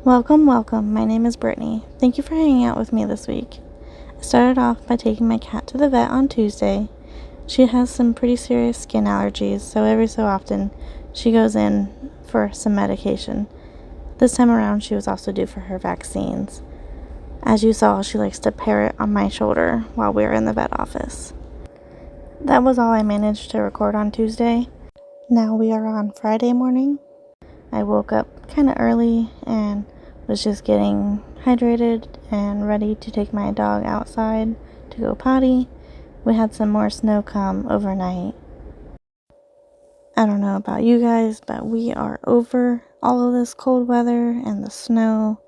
Welcome, welcome. My name is Brittany. Thank you for hanging out with me this week. I started off by taking my cat to the vet on Tuesday. She has some pretty serious skin allergies, so every so often she goes in for some medication. This time around, she was also due for her vaccines. As you saw, she likes to parrot on my shoulder while we were in the vet office. That was all I managed to record on Tuesday. Now we are on Friday morning. I woke up kind of early and was just getting hydrated and ready to take my dog outside to go potty. We had some more snow come overnight. I don't know about you guys, but we are over all of this cold weather and the snow.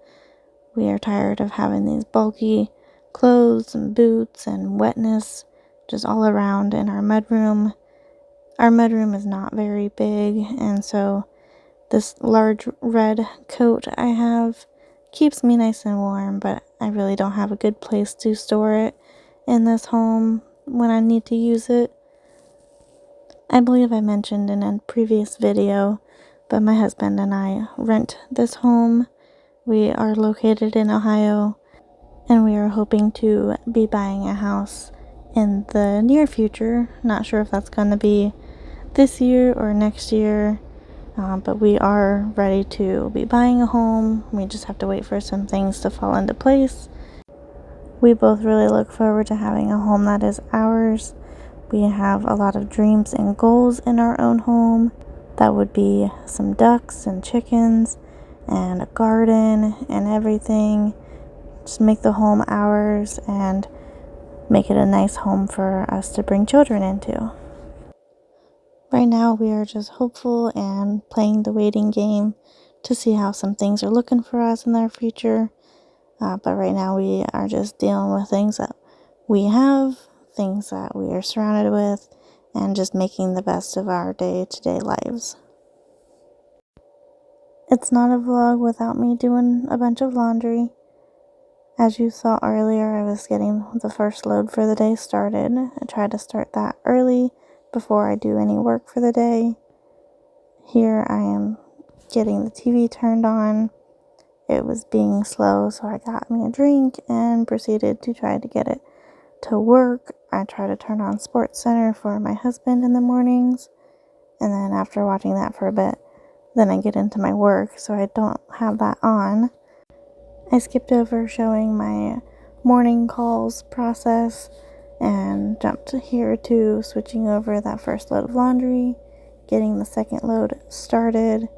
We are tired of having these bulky clothes and boots and wetness just all around in our mudroom. Our mudroom is not very big, and so this large red coat I have keeps me nice and warm, but I really don't have a good place to store it in this home when I need to use it. I believe I mentioned in a previous video, but my husband and I rent this home. We are located in Ohio, and we are hoping to be buying a house in the near future. Not sure if that's going to be this year or next year. But we are ready to be buying a home. We just have to wait for some things to fall into place. We both really look forward to having a home that is ours. We have a lot of dreams and goals in our own home. That would be some ducks and chickens and a garden and everything. Just make the home ours and make it a nice home for us to bring children into. Right now, we are just hopeful and playing the waiting game to see how some things are looking for us in our future. But right now, we are just dealing with things that we have, things that we are surrounded with, and just making the best of our day-to-day lives. It's not a vlog without me doing a bunch of laundry. As you saw earlier, I was getting the first load for the day started. I try to start that early before I do any work for the day. Here I am getting the TV turned on. It was being slow, so I got me a drink and proceeded to try to get it to work. I try to turn on Sports Center for my husband in the mornings, and then after watching that for a bit, then I get into my work, so I don't have that on. I skipped over showing my morning calls process and jumped here to switching over that first load of laundry, getting the second load started.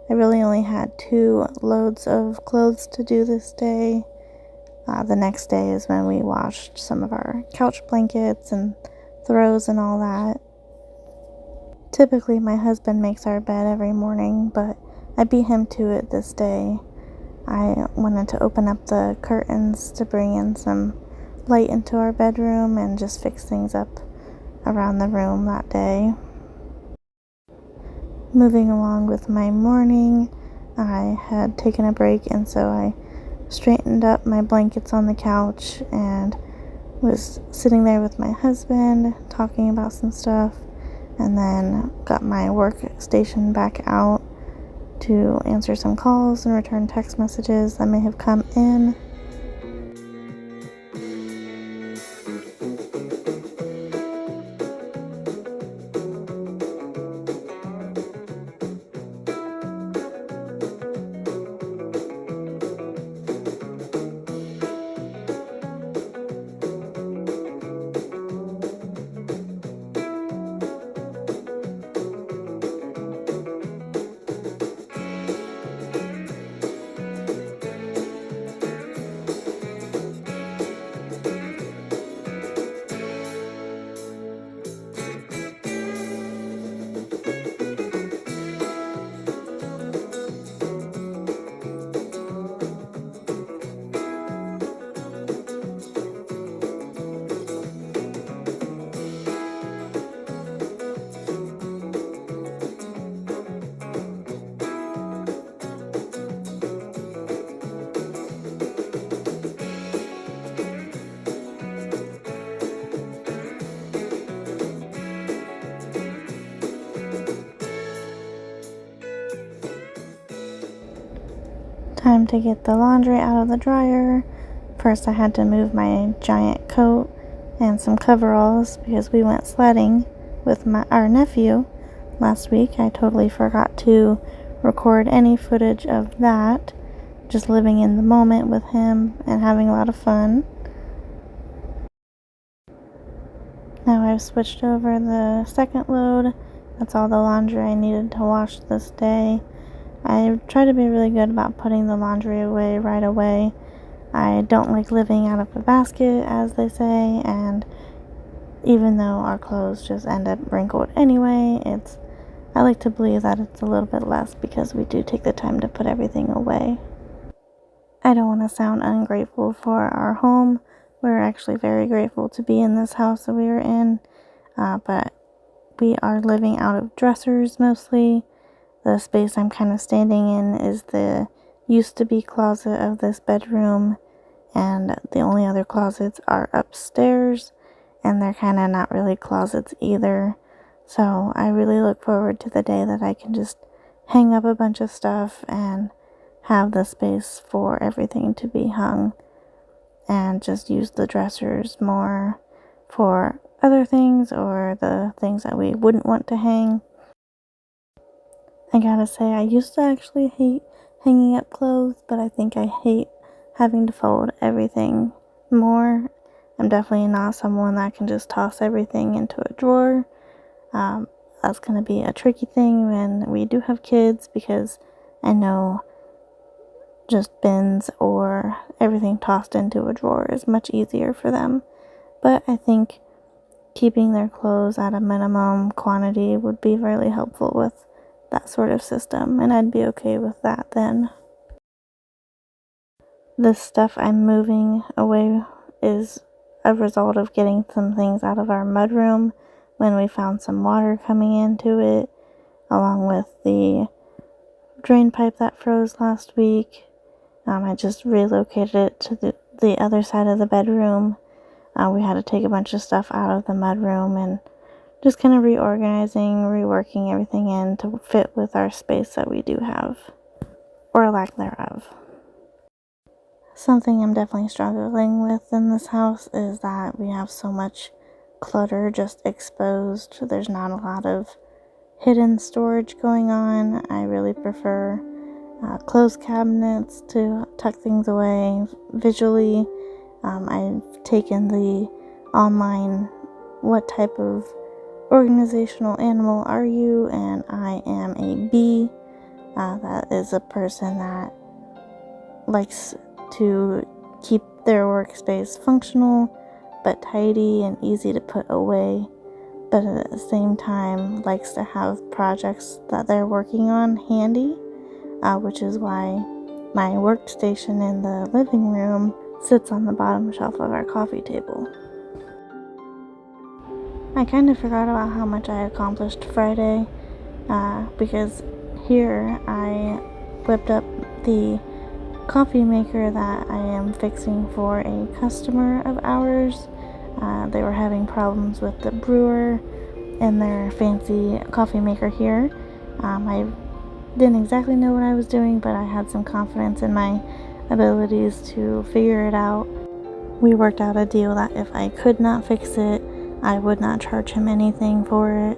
I really only had 2 loads of clothes to do this day. The next day is when we washed some of our couch blankets and throws and all that. Typically, my husband makes our bed every morning, but I beat him to it this day. I wanted to open up the curtains to bring in some light into our bedroom and just fix things up around the room that day. Moving along with my morning, I had taken a break, and so I straightened up my blankets on the couch and was sitting there with my husband talking about some stuff, and then got my workstation back out to answer some calls and return text messages that may have come in. Time to get the laundry out of the dryer. First I had to move my giant coat and some coveralls because we went sledding with our nephew last week. I totally forgot to record any footage of that. Just living in the moment with him and having a lot of fun. Now I've switched over the second load. That's all the laundry I needed to wash this day. I try to be really good about putting the laundry away right away. I don't like living out of a basket, as they say, and even though our clothes just end up wrinkled anyway, I like to believe that it's a little bit less because we do take the time to put everything away. I don't want to sound ungrateful for our home. We're actually very grateful to be in this house that we are in, but we are living out of dressers mostly. The space I'm kind of standing in is the used to be closet of this bedroom, and the only other closets are upstairs, and they're kind of not really closets either. So I really look forward to the day that I can just hang up a bunch of stuff and have the space for everything to be hung, and just use the dressers more for other things or the things that we wouldn't want to hang. I gotta say, I used to actually hate hanging up clothes, but I think I hate having to fold everything more. I'm definitely not someone that can just toss everything into a drawer. That's gonna be a tricky thing when we do have kids, because I know just bins or everything tossed into a drawer is much easier for them. But I think keeping their clothes at a minimum quantity would be really helpful with that sort of system, and I'd be okay with that then. This stuff I'm moving away is a result of getting some things out of our mudroom when we found some water coming into it, along with the drain pipe that froze last week. I just relocated it to the other side of the bedroom. We had to take a bunch of stuff out of the mudroom and just kind of reorganizing, reworking everything in to fit with our space that we do have, or lack thereof. Something I'm definitely struggling with in this house is that we have so much clutter just exposed. There's not a lot of hidden storage going on. I really prefer closed cabinets to tuck things away visually. I've taken the online what type of organizational animal are you, and I am a B. That is a person that likes to keep their workspace functional but tidy and easy to put away, but at the same time likes to have projects that they're working on handy, which is why my workstation in the living room sits on the bottom shelf of our coffee table. I kind of forgot about how much I accomplished Friday, because here I whipped up the coffee maker that I am fixing for a customer of ours. They were having problems with the brewer in their fancy coffee maker here. I didn't exactly know what I was doing, but I had some confidence in my abilities to figure it out. We worked out a deal that if I could not fix it, I would not charge him anything for it.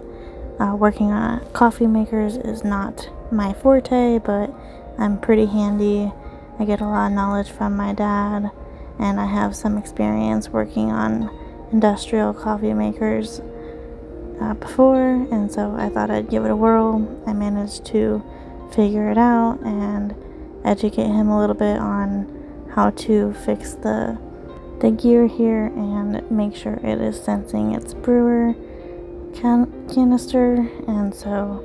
Working on coffee makers is not my forte, but I'm pretty handy. I get a lot of knowledge from my dad, and I have some experience working on industrial coffee makers before, and so I thought I'd give it a whirl. I managed to figure it out and educate him a little bit on how to fix the gear here and make sure it is sensing its brewer canister, and so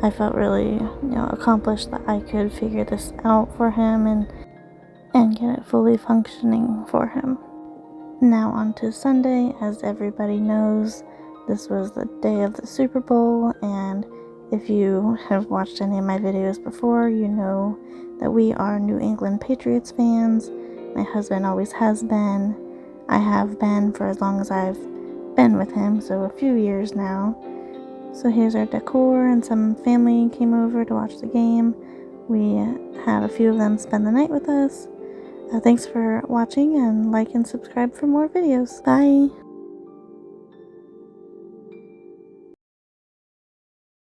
I felt really accomplished that I could figure this out for him and get it fully functioning for him. Now on to Sunday. As everybody knows, this was the day of the Super Bowl, and if you have watched any of my videos before, you know that we are New England Patriots fans. My husband always has been. I have been for as long as I've been with him, so a few years now. So here's our decor, and some family came over to watch the game. We had a few of them spend the night with us. Thanks for watching, and like and subscribe for more videos. Bye!